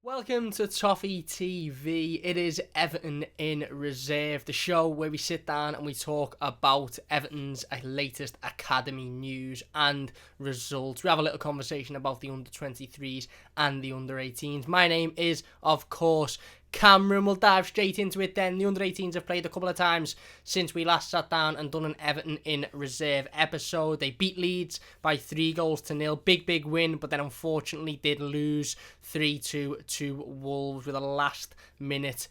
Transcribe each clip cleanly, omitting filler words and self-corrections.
Welcome to Toffee TV. It is Everton in Reserve, the show where we sit down and we talk about Everton's latest academy news and results. We have a little conversation about the under-23s and the under-18s. My name is, of course, Cameron. We'll dive straight into it then. The under-18s have played a couple of times since we last sat down and done an Everton in Reserve episode. They beat Leeds by 3-0. Big win, but then unfortunately did lose 3-2 to Wolves with a last minute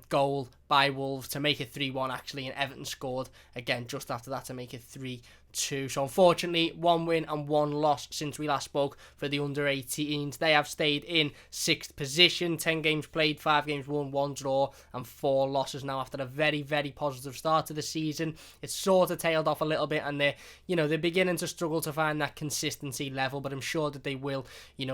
goal by Wolves to make it 3-1 actually, and Everton scored again just after that to make it 3-2. So unfortunately, one win and one loss since we last spoke for the under-18s. They have stayed in 6th position, 10 games played, 5 games won, 1 draw and 4 losses now after a very positive start to the season. It's sort of tailed off a little bit and they're beginning to struggle to find that consistency level, but I'm sure that they will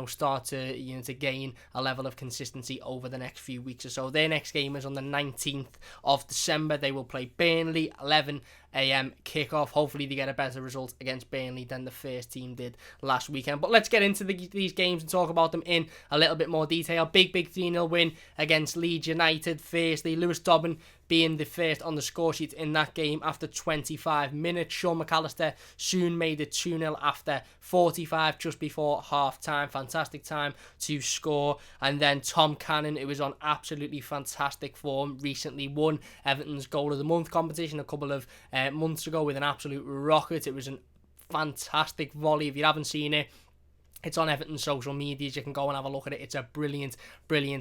start to gain a level of consistency over the next few weeks or so. Their next game is on the 19th of December. They will play Burnley, 11 a.m. kickoff. Hopefully they get a better result against Burnley than the first team did last weekend. But let's get into these games and talk about them in a little bit more detail. Big 3-0 win against Leeds United. Firstly, Lewis Dobbin being the first on the score sheet in that game after 25 minutes. Sean McAllister soon made it 2-0 after 45, just before half-time. Fantastic time to score. And then Tom Cannon, who was on absolutely fantastic form, recently won Everton's Goal of the Month competition a couple of months ago with an absolute rocket. It was a fantastic volley. If you haven't seen it, it's on Everton's social medias. You can go and have a look at it. It's a brilliant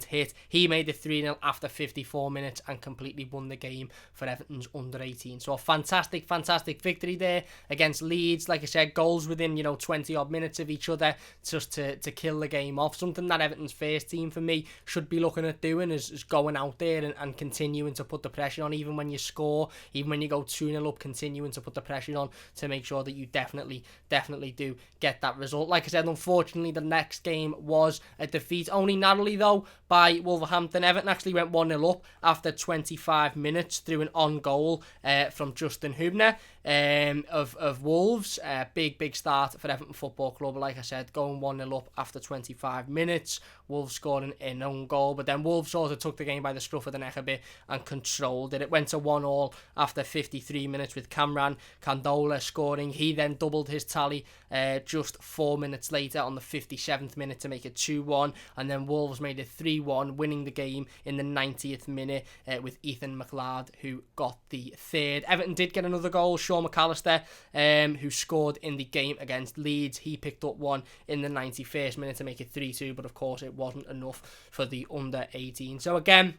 hit. He made it 3-0 after 54 minutes and completely won the game for Everton's under-18. So a fantastic victory there against Leeds. Like I said, goals within 20 odd minutes of each other just to kill the game off. Something that Everton's first team for me should be looking at doing is going out there and continuing to put the pressure on, even when you score, even when you go 2-0 up, continuing to put the pressure on to make sure that you definitely do get that result. Like I said, unfortunately, the next game was a defeat, only narrowly though, by Wolverhampton. Everton actually went 1-0 up after 25 minutes through an on goal from Justin Hubner of Wolves. Big start for Everton Football Club. Like I said, going 1-0 up after 25 minutes. Wolves scored an own goal, but then Wolves sort of took the game by the scruff of the neck a bit and controlled it. It went to 1-1 after 53 minutes with Cameron Candola scoring. He then doubled his tally just 4 minutes later on the 57th minute to make it 2-1, and then Wolves made it 3-1, winning the game in the 90th minute with Ethan McLeod, who got the third. Everton did get another goal. Sean McAllister, who scored in the game against Leeds, he picked up one in the 91st minute to make it 3-2, but of course it wasn't enough for the under-18. So again,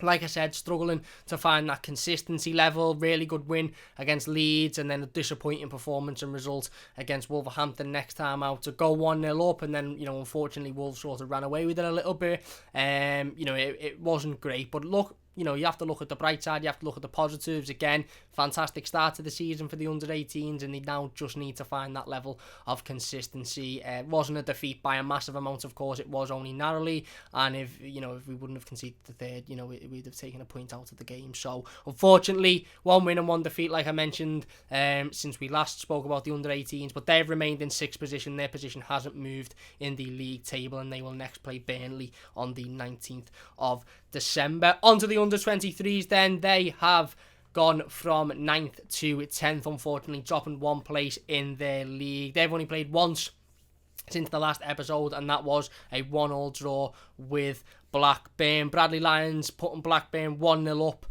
like I said, struggling to find that consistency level. Really good win against Leeds, and then a disappointing performance and result against Wolverhampton next time out to go 1-0 up, and then unfortunately Wolves sort of ran away with it a little bit. It wasn't great, but look, you have to look at the bright side, you have to look at the positives. Again, fantastic start to the season for the under-18s, and they now just need to find that level of consistency. It wasn't a defeat by a massive amount, of course, it was only narrowly, and if we wouldn't have conceded the third, we'd have taken a point out of the game. So, unfortunately, 1 win and 1 defeat, like I mentioned, since we last spoke about the under-18s, but they've remained in 6th position. Their position hasn't moved in the league table, and they will next play Burnley on the 19th of December. On to the under-23s then. They have gone from 9th to 10th, unfortunately, dropping 1 place in their league. They've only played once since the last episode, and that was a 1-1 draw with Blackburn. Bradley Lyons putting Blackburn 1-0 up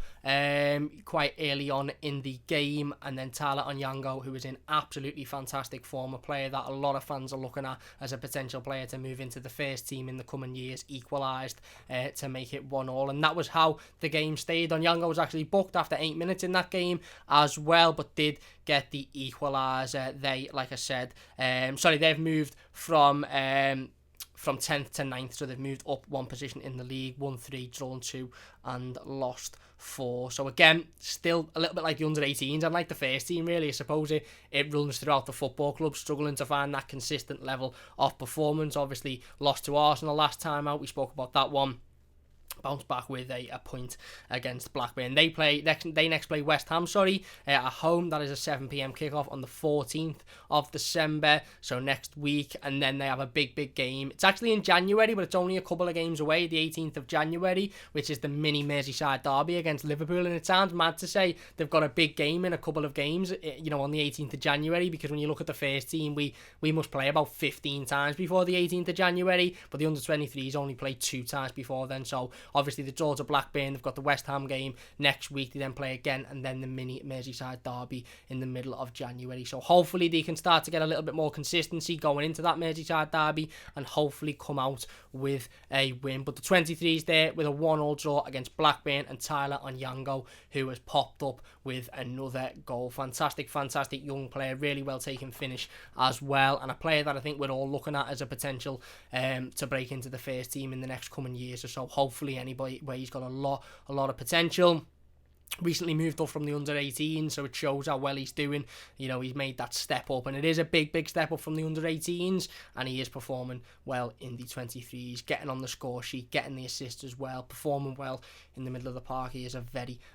quite early on in the game, and then Tyler Onyango, who is in absolutely fantastic form, a player that a lot of fans are looking at as a potential player to move into the first team in the coming years, equalised to make it 1-1, and that was how the game stayed. Onyango was actually booked after 8 minutes in that game as well, but did get the equaliser. They, like I said, they've moved from 10th to 9th, so they've moved up 1 position in the league, won 3, drawn 2, and lost 4. So again, still a little bit like the under-18s, and like the first team really. I suppose it runs throughout the football club, struggling to find that consistent level of performance. Obviously lost to Arsenal last time out, we spoke about that one bounce back with a point against Blackburn. They next play West Ham, at home. That is a 7 p.m. kickoff on the 14th of December, so next week. And then they have a big game. It's actually in January, but it's only a couple of games away, the 18th of January, which is the mini Merseyside derby against Liverpool. And it sounds mad to say they've got a big game in a couple of games, on the 18th of January, because when you look at the first team, we must play about 15 times before the 18th of January, but the under-23s only play 2 times before then. So obviously the draw to Blackburn, they've got the West Ham game next week, they then play again, and then the mini Merseyside derby in the middle of January. So hopefully they can start to get a little bit more consistency going into that Merseyside derby and hopefully come out with a win. But the 23s there with a 1-1 draw against Blackburn, and Tyler Onyango, who has popped up with another goal. Fantastic young player, really well taken finish as well, and a player that I think we're all looking at as a potential to break into the first team in the next coming years or so. Hopefully anybody where he's got a lot of potential. Recently moved up from the under-18, so it shows how well he's doing. He's made that step up, and it is a big step up from the under-18s, and he is performing well in the 23s, getting on the score sheet, getting the assists as well, performing well in the middle of the park. He is a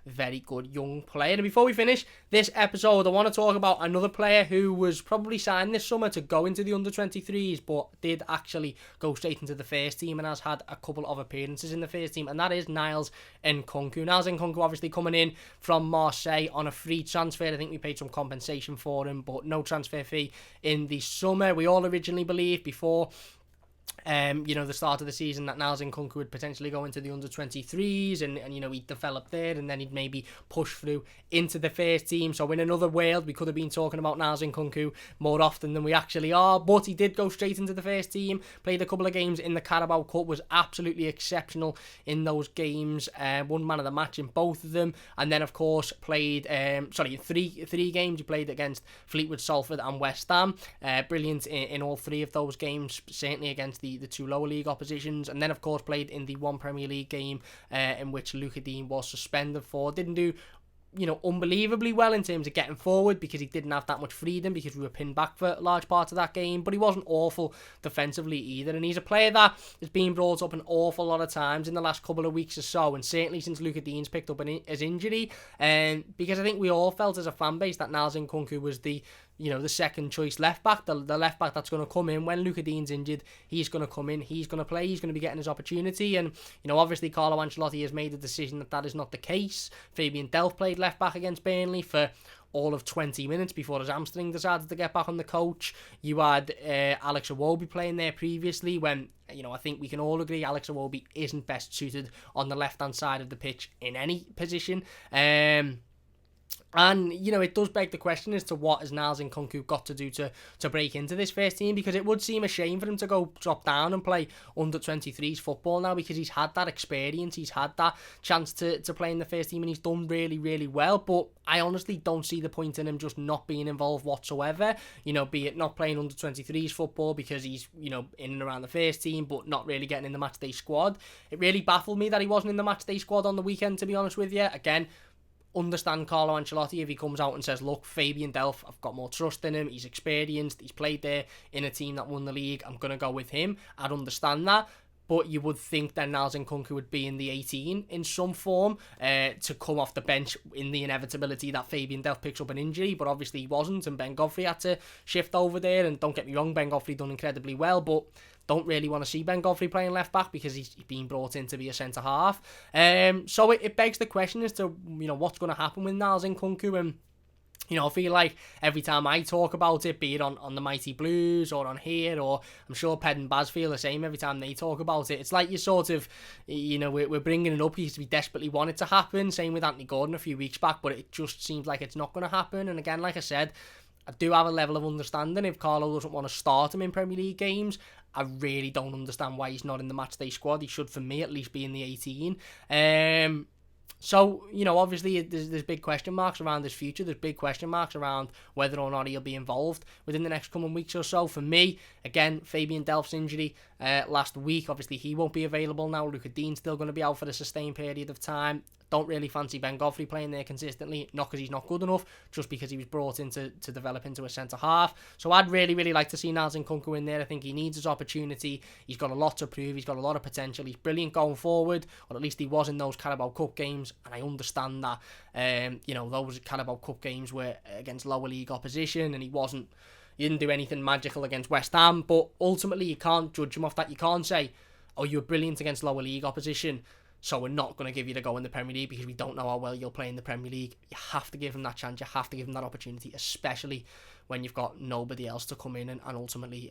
very good young player. And before we finish this episode, I want to talk about another player who was probably signed this summer to go into the under-23s, but did actually go straight into the first team and has had a couple of appearances in the first team, and that is Niles Nkunku. Niles Nkunku obviously coming in from Marseille on a free transfer. I think we paid some compensation for him, but no transfer fee in the summer. We all originally believed before the start of the season that Niles Nkunku would potentially go into the under-23s and he'd develop there, and then he'd maybe push through into the first team. So in another world, we could have been talking about Niles Nkunku more often than we actually are, but he did go straight into the first team, played a couple of games in the Carabao Cup, was absolutely exceptional in those games, won man of the match in both of them, and then of course played three games. He played against Fleetwood, Salford and West Ham, brilliant in all 3 of those games, certainly against the 2 lower league oppositions, and then of course played in the 1 Premier League game in which Luca Dean was suspended for. Didn't do unbelievably well in terms of getting forward because he didn't have that much freedom because we were pinned back for large parts of that game, but he wasn't awful defensively either, and he's a player that has been brought up an awful lot of times in the last couple of weeks or so, and certainly since Luca Dean's picked up his injury, because I think we all felt as a fan base that Niles Nkunku was the second choice left back, the left back that's going to come in when Luca Dean's injured. He's going to come in, he's going to play, he's going to be getting his opportunity, and obviously Carlo Ancelotti has made a decision that is not the case. Fabian Delph played left back against Burnley for all of 20 minutes before his hamstring decided to get back on the coach. You had Alex Iwobi playing there previously when, I think we can all agree Alex Iwobi isn't best suited on the left-hand side of the pitch in any position. And, it does beg the question as to what has Niles Nkunku got to do to break into this first team, because it would seem a shame for him to go drop down and play under-23s football now, because he's had that experience, he's had that chance to play in the first team, and he's done really well. But I honestly don't see the point in him just not being involved whatsoever, be it not playing under-23s football because he's, in and around the first team, but not really getting in the matchday squad. It really baffled me that he wasn't in the matchday squad on the weekend, to be honest with you. Again, understand Carlo Ancelotti if he comes out and says, look, Fabian Delph, I've got more trust in him, he's experienced, he's played there in a team that won the league, I'm going to go with him. I'd understand that. But you would think that Niles Nkunku would be in the 18 in some form to come off the bench in the inevitability that Fabian Delph picks up an injury, but obviously he wasn't, and Ben Godfrey had to shift over there. And don't get me wrong, Ben Godfrey done incredibly well, but don't really want to see Ben Godfrey playing left back because he's been brought in to be a centre half. So it begs the question as to what's going to happen with Niles Nkunku. And I feel like every time I talk about it, be it on the Mighty Blues or on here, or I'm sure Ped and Baz feel the same every time they talk about it, it's like you sort of, we're bringing it up because we desperately want it to happen. Same with Anthony Gordon a few weeks back, but it just seems like it's not going to happen. And again, like I said, I do have a level of understanding if Carlo doesn't want to start him in Premier League games. I really don't understand why he's not in the matchday squad. He should, for me, at least be in the 18. So, obviously there's big question marks around his future. There's big question marks around whether or not he'll be involved within the next coming weeks or so. For me, again, Fabian Delph's injury last week, obviously he won't be available now. Luca Dean's still going to be out for a sustained period of time. Don't really fancy Ben Godfrey playing there consistently, not because he's not good enough, just because he was brought in to develop into a centre-half. So I'd really, really like to see Niles Nkunku in there. I think he needs his opportunity. He's got a lot to prove. He's got a lot of potential. He's brilliant going forward, or at least he was in those Carabao Cup games, and I understand that, those Carabao Cup games were against lower league opposition, and he didn't do anything magical against West Ham, but ultimately you can't judge him off that. You can't say, oh, you were brilliant against lower league opposition, so we're not going to give you the go in the Premier League because we don't know how well you'll play in the Premier League. You have to give him that chance. You have to give him that opportunity, especially when you've got nobody else to come in and ultimately,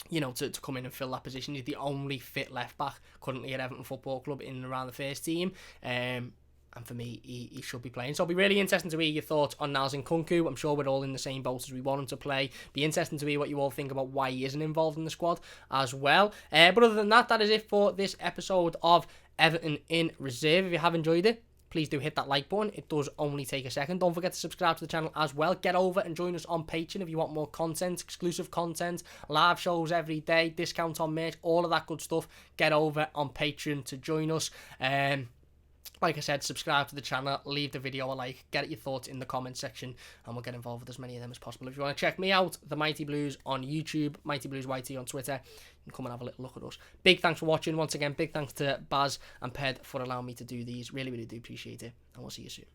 to come in and fill that position. He's the only fit left back currently at Everton Football Club in and around the first team. And for me, he should be playing. So it'll be really interesting to hear your thoughts on Niles Nkunku. I'm sure we're all in the same boat as we want him to play. Be interesting to hear what you all think about why he isn't involved in the squad as well. But other than that, that is it for this episode of Everton in Reserve. If you have enjoyed it, please do hit that like button. It does only take a second. Don't forget to subscribe to the channel as well. Get over and join us on Patreon if you want more content, exclusive content, live shows every day, discount on merch, all of that good stuff. Get over on Patreon to join us. Like I said, subscribe to the channel, leave the video a like, get your thoughts in the comment section, and we'll get involved with as many of them as possible. If you want to check me out, The Mighty Blues on YouTube, Mighty Blues YT on Twitter, you can come and have a little look at us. Big thanks for watching. Once again, big thanks to Baz and Ped for allowing me to do these. Really, really do appreciate it, and we'll see you soon.